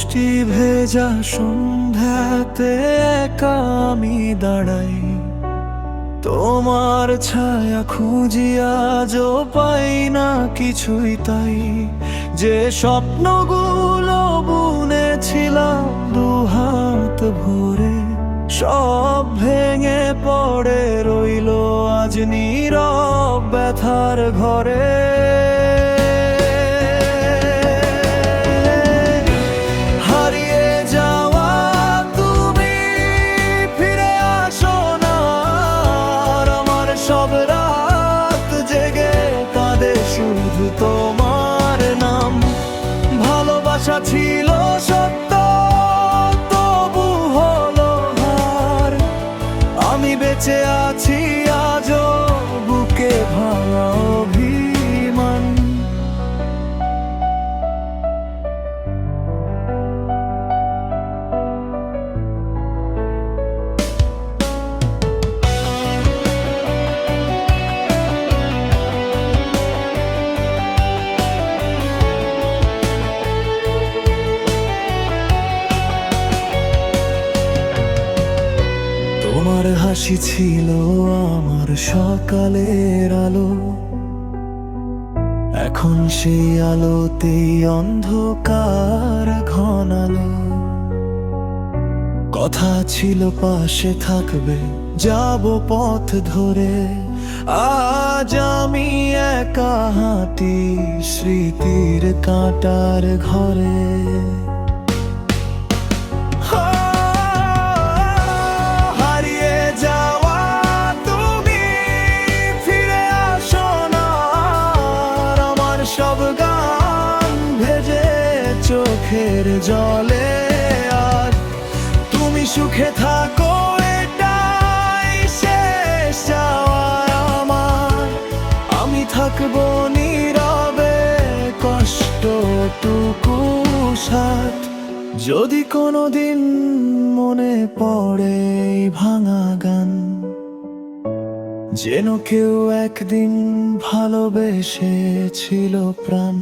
বৃষ্টি ভেজা সন্ধ্যাতে একা আমি দাঁড়াই, তোমার ছায়া খুঁজি আজও পাই না কিছুই। তাই যে স্বপ্নগুলো বুনেছিলাম দুহাত ভরে, সব ভেঙে পড়ে রইল আজ নীরব ব্যথার ঘরে। হারিয়ে যাওয়া তুমি ফিরে আসো না, আর আমার সব রাত জেগে কাঁদে শুধু তোমার নাম। ভালোবাসা ছিল সত্য, তবু হলো হার। আমি বেঁচে আছি আজও বুকে ভাঙা অভিমান। তোমার হাসি ছিল আমার সকালের আলো, এখন সেই আলোতেই অন্ধকার ঘনালো। কথা ছিল পাশে থাকবে, যাব পথ ধরে, আজ আমি একা হাঁটি স্মৃতির কাঁটার ঘরে। সব গান ভেজে চোখের জলে, আর তুমি সুখে থাকো এটাই শেষ চাওয়া আমার। আমি থাকবো নীরবে কষ্টটুকু সাথ। যদি কোনোদিন মনে পড়ে এই ভাঙা গান, যেন কেউ একদিন ভালোবেসেছিল প্রাণ।